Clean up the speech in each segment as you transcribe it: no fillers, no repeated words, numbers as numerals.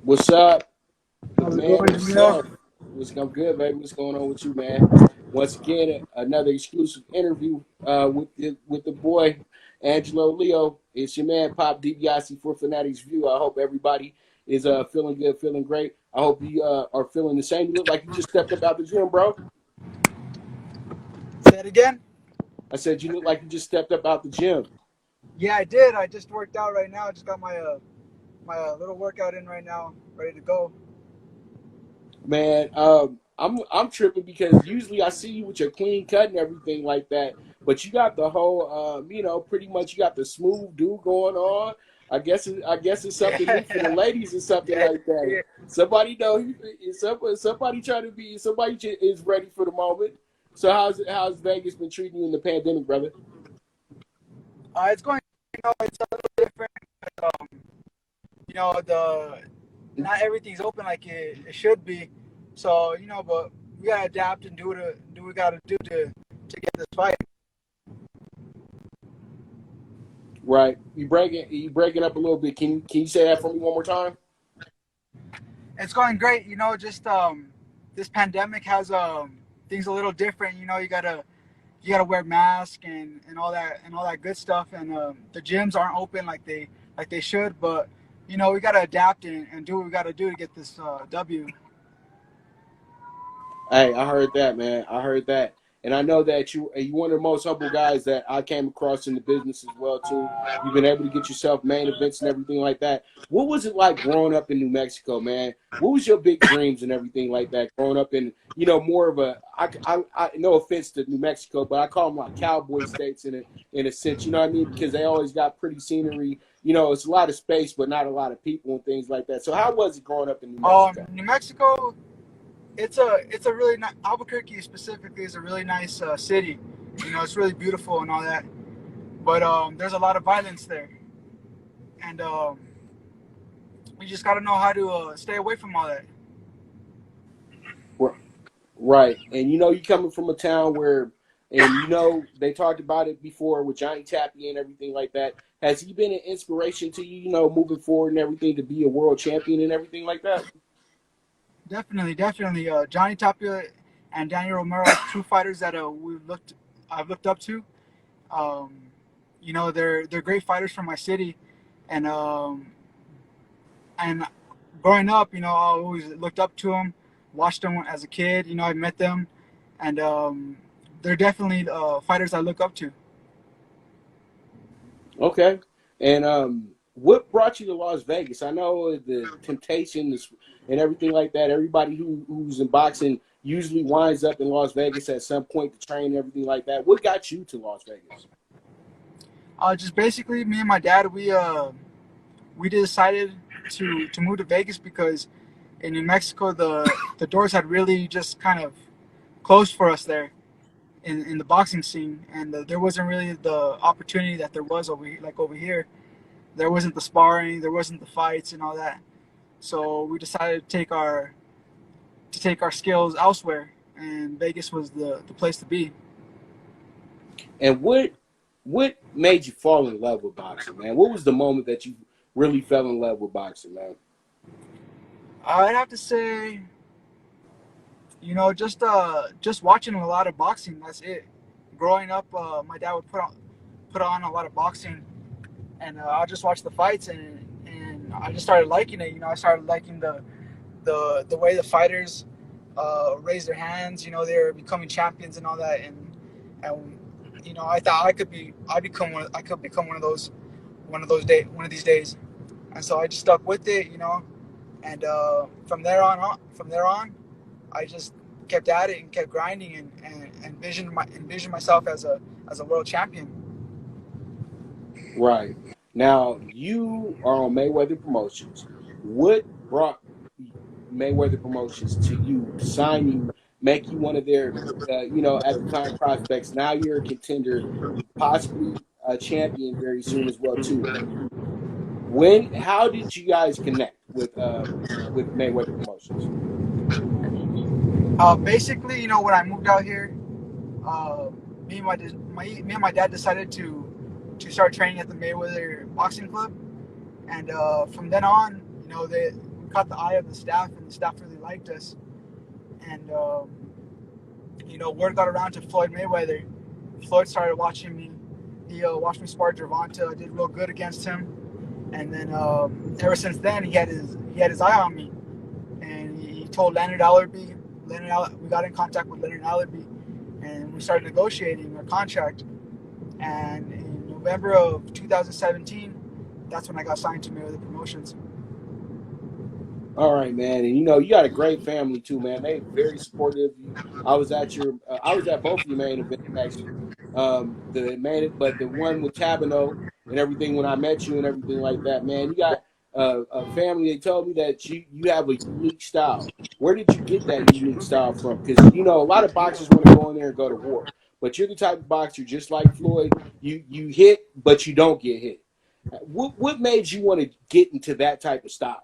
What's up? The How's it man going, Angelo? himself. What's going good, baby? What's going on with you, man? Once again, another exclusive interview with the boy Angelo Leo. It's your man Pop DiBiase for Fanatics View. I hope everybody is feeling good, feeling great. I hope you are feeling the same. You look like you just stepped up out the gym, bro. Say it again? I said you look like you just stepped up out the gym. Yeah, I did. I just worked out right now. I just got my little workout in right now, ready to go. Man, I'm tripping because usually I see you with your clean cut and everything like that, but you got the whole pretty much you got the smooth do going on. I guess it's something new for the Yeah, ladies or something yeah, like that. yeah. Somebody know somebody trying to be is ready for the moment. So how's Vegas been treating you in the pandemic, brother? It's going. It's a little different. Um, the not everything's open like it should be. So but we gotta adapt and do what we gotta do to get this fight. Right, you breaking up a little bit. Can you say that for me one more time? It's going great. Just this pandemic has things a little different. You gotta wear masks and all that good stuff. And the gyms aren't open like they should. But we gotta adapt and do what we gotta do to get this W. Hey, I heard that, man. I heard that, and I know that you one of the most humble guys that I came across in the business as well too. You've been able to get yourself main events and everything like that. What was it like growing up in New Mexico, man? What was your big dreams and everything like that? Growing up in more of a no offense to New Mexico, but I call them like cowboy states in a sense. You know what I mean? Because they always got pretty scenery. It's a lot of space, but not a lot of people and things like that. So how was it growing up in New Mexico? New Mexico, it's a really Albuquerque specifically is a really nice city. It's really beautiful and all that. But there's a lot of violence there, and we just gotta know how to stay away from all that. Right. And you coming from a town where, and they talked about it before with Johnny Tapia and everything like that. Has he been an inspiration to you, moving forward and everything to be a world champion and everything like that? Definitely, definitely. Johnny Tapia and Daniel Romero, two fighters that I've looked up to. Um, they're great fighters from my city, and and growing up, I always looked up to them, watched them as a kid. I met them, and they're definitely fighters I look up to. Okay. And what brought you to Las Vegas? I know the temptation and everything like that. Everybody who's in boxing usually winds up in Las Vegas at some point to train and everything like that. What got you to Las Vegas? Just basically, me and my dad, we decided to move to Vegas because in New Mexico the doors had really just kind of closed for us there in the boxing scene, and there wasn't really the opportunity that there was over here. There wasn't the sparring, there wasn't the fights and all that. So we decided to take our skills elsewhere, and Vegas was the place to be. And what made you fall in love with boxing, man? What was the moment that you really fell in love with boxing, man? I'd have to say, just watching a lot of boxing. That's it. Growing up, my dad would put on a lot of boxing, and I just watched the fights, and I just started liking it. I started liking the way the fighters raise their hands. They're becoming champions and all that, and I thought I could become one of these days, and so I just stuck with it. And from there on, I just kept at it and kept grinding and envisioned myself as a world champion. Right. Now you are on Mayweather Promotions. What brought Mayweather Promotions to you, sign you, make you one of their, at the time prospects? Now you're a contender, possibly a champion very soon as well too. How did you guys connect with Mayweather Promotions? Basically, when I moved out here, uh, me and my dad decided to start training at the Mayweather Boxing Club, and from then on, caught the eye of the staff, and the staff really liked us. And word got around to Floyd Mayweather. Floyd started watching me. He watched me spar Gervonta. I did real good against him, and then ever since then he had his eye on me, and he told Leonard Allerby. We got in contact with Leonard Allerby, and we started negotiating our contract. And in November of 2017, that's when I got signed to Mayweather Promotions. All right, man, and you got a great family too, man. They very supportive of you. I was at both of your main events actually. But the one with Tabino and everything when I met you and everything like that, man. You got a family. They told me that you have a unique style. Where did you get that unique style from? Because a lot of boxers want to go in there and go to war, but you're the type of boxer just like Floyd. You hit, but you don't get hit. What made you want to get into that type of style?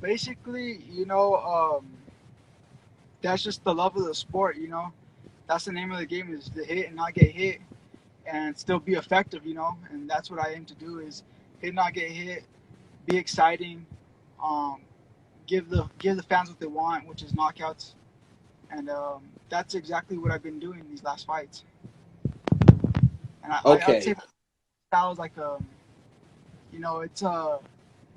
Basically, that's just the love of the sport. That's the name of the game, is to hit and not get hit, and still be effective. And that's what I aim to do, is hit, not get hit, be exciting, um, give the fans what they want, which is knockouts. And that's exactly what I've been doing these last fights. And I'd say Okay. my style is like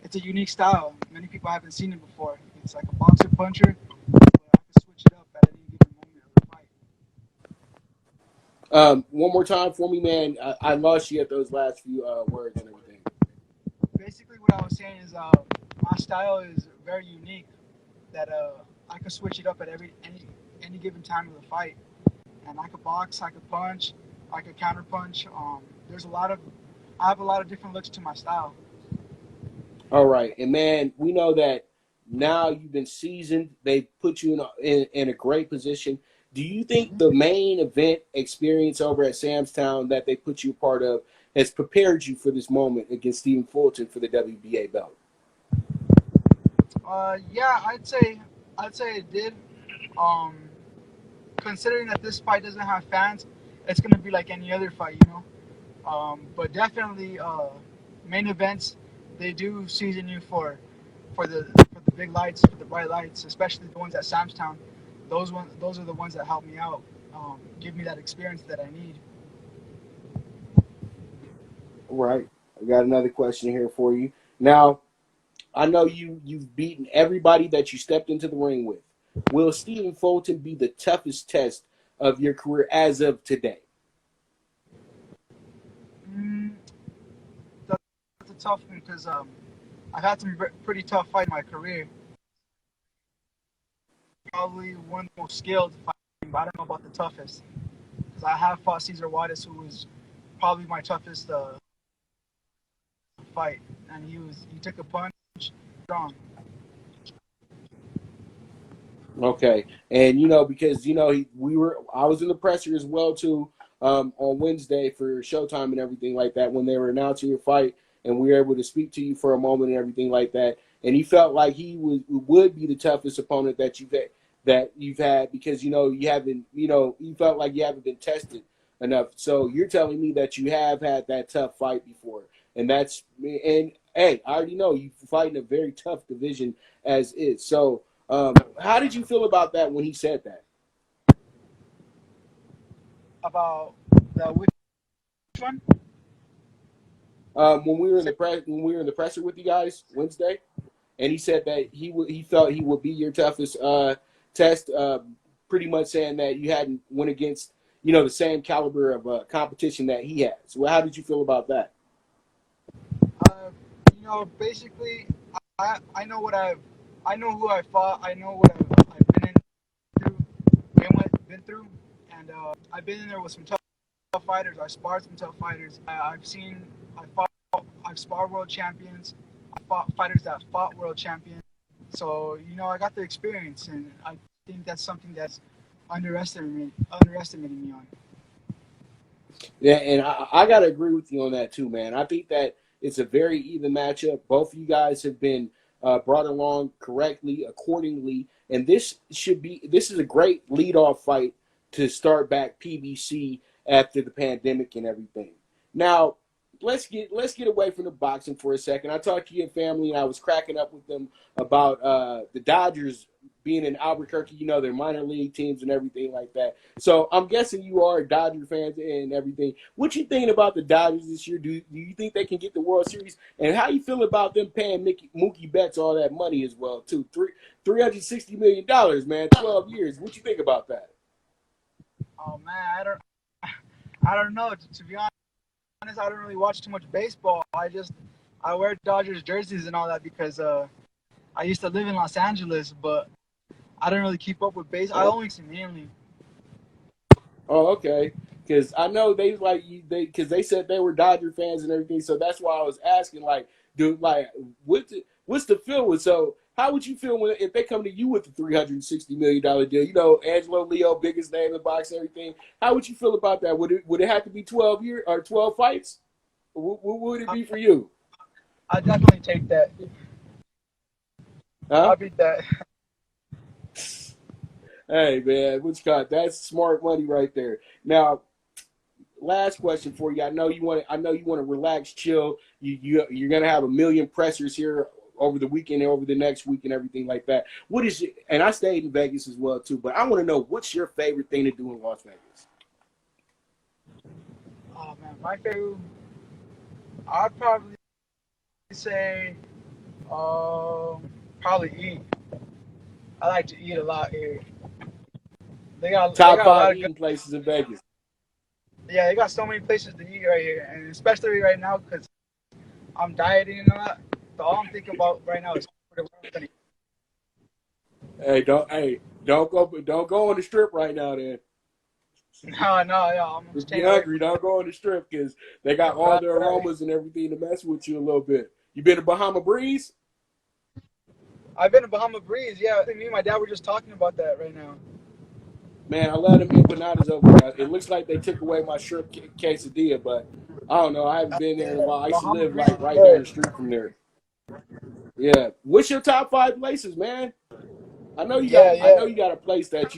it's a unique style. Many people haven't seen it before. It's like a boxer puncher, but I can switch it up at any given moment of the fight. One more time for me, man. I lost you at those last few words and everything. Basically, what I was saying is my style is very unique. That I can switch it up at any given time of the fight, and I could box, I could punch, I could counter punch. I have a lot of different looks to my style. All right, and man, we know that now you've been seasoned. They put you in a great position. Do you think the main event experience over at Sam's Town that they put you a part of has prepared you for this moment against Stephen Fulton for the WBA belt? Yeah, I'd say it did. Um, Considering that this fight doesn't have fans, it's gonna be like any other fight. But definitely, main events, they do season you for the big lights, for the bright lights, especially the ones at Sam's Town. Those are the ones that help me out, give me that experience that I need. All right, I got another question here for you. Now, I know you've beaten everybody that you stepped into the ring with. Will Stephen Fulton be the toughest test of your career as of today? Mm, that's a tough one because I've had some pretty tough fights in my career. Probably one of the most skilled fighting, but I don't know about the toughest because I have fought Cesar Juarez, who was probably my toughest fight, and he took a punch strong. Okay, and because I was in the presser as well too on Wednesday for Showtime and everything like that when they were announcing your fight, and we were able to speak to you for a moment and everything like that. And he felt like he would be the toughest opponent that you've had because you haven't you felt like you haven't been tested enough. So you're telling me that you have had that tough fight before, and hey, I already know you fight in a very tough division as is. So. How did you feel about that when he said that? About the which one? When we were in the presser with you guys Wednesday, and he said that he felt he would be your toughest test. Pretty much saying that you hadn't went against the same caliber of competition that he has. Well, how did you feel about that? Uh, Basically, I know I know who I fought. I know what I've been through, and I've been in there with some tough fighters. I sparred some tough fighters. I've sparred world champions. I fought fighters that fought world champions. So I got the experience, and I think that's something that's underestimating me on. Yeah, and I got to agree with you on that too, man. I think that it's a very even matchup. Both of you guys have been brought along correctly, accordingly, and this is a great leadoff fight to start back PBC after the pandemic and everything. Now, let's get away from the boxing for a second. I talked to your family, and I was cracking up with them about the Dodgers being in Albuquerque. You know, their minor league teams and everything like that. So I'm guessing you are a Dodger fan and everything. What you thinking about the Dodgers this year? Do you think they can get the World Series? And how you feel about them paying Mookie Betts all that money as well too? $360 million, man, 12 years. What you think about that? Oh man, I don't know. To be honest, I don't really watch too much baseball. I wear Dodgers jerseys and all that because I used to live in Los Angeles, but I don't really keep up with baseball. I only see mainly. Oh, okay. Because I know because they said they were Dodger fans and everything, so that's why I was asking, like, dude, like, what's the feel with? So, how would you feel if they come to you with the $360 million deal? You know, Angelo, Leo, biggest name in boxing, everything. How would you feel about that? Would it have to be 12 years or 12 fights? What would it be for you? I definitely take that. Huh? I'll beat that. Hey man, that's smart money right there. Now, last question for you. I know you want to relax, chill. You're gonna have a million pressers here over the weekend and over the next week and everything like that. And I stayed in Vegas as well too, but I want to know, what's your favorite thing to do in Las Vegas? Oh man, my favorite. I'd probably say, probably eat. I like to eat a lot here. They got Top a lot five of eating places in Vegas. Yeah, they got so many places to eat right here, and especially right now because I'm dieting and all that. So all I'm thinking about right now is food. Hey, don't go on the strip right now. Then No, yeah, I'm if staying you're away hungry, don't go on the strip because they got from all that. the aromas and everything to mess with you a little bit. You been to Bahama Breeze? I've been to Bahama Breeze. Yeah, I think me and my dad were just talking about that right now. Man, I love them empanadas over there. It looks like they took away my shrimp quesadilla, but I don't know. I haven't been there in a while. I used to Bahama live Breeze like is right down the good. street from there. Yeah. What's your top five places, man? I know you got. Yeah, I know yeah. you got a place that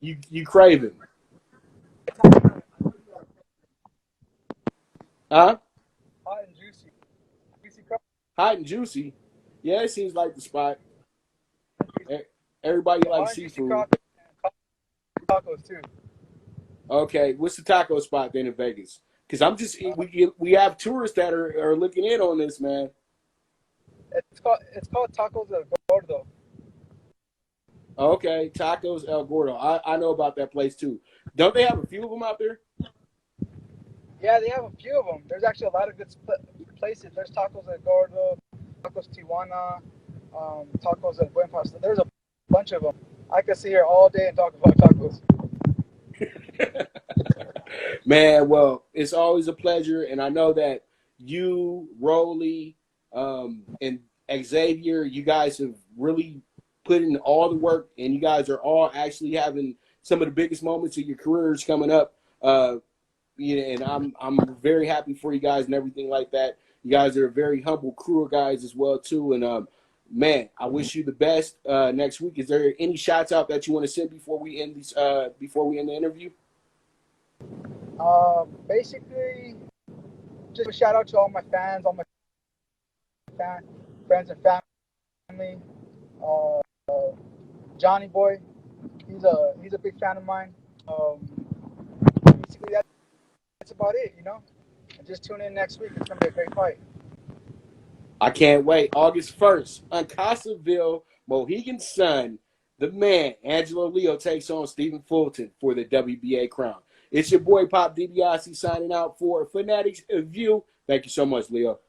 you craving. Huh? Hot and juicy. Juicy crust. Hot and juicy. Yeah, it seems like the spot. E- Everybody likes Hot and juicy seafood. crust and tacos too. Okay, what's the taco spot then in Vegas? Because we have tourists that are looking in on this, man. It's called Tacos El Gordo. Okay, Tacos El Gordo. I know about that place too. Don't they have a few of them out there? Yeah, they have a few of them. There's actually a lot of good places. There's Tacos El Gordo, Tacos Tijuana, Tacos El Buen Pastor. There's a bunch of them. I could sit here all day and talk about tacos. Man, well, it's always a pleasure, and I know that you, Rolly, and Xavier, you guys have really put in all the work, and you guys are all actually having some of the biggest moments of your careers coming up. And I'm very happy for you guys and everything like that. You guys are a very humble crew of guys as well too, and man, I wish you the best next week. Is there any shots out that you want to send before we end the interview? Basically, just a shout out to all my fans, all my friends and family. Uh, Johnny Boy, he's a big fan of mine. Basically, that's about it. And just tune in next week. It's gonna be a great fight. I can't wait. August 1st, Uncasaville, Mohegan Sun, the man, Angelo Leo, takes on Stephen Fulton for the WBA crown. It's your boy, Pop DiBiase, signing out for Fanatics View. Thank you so much, Leo.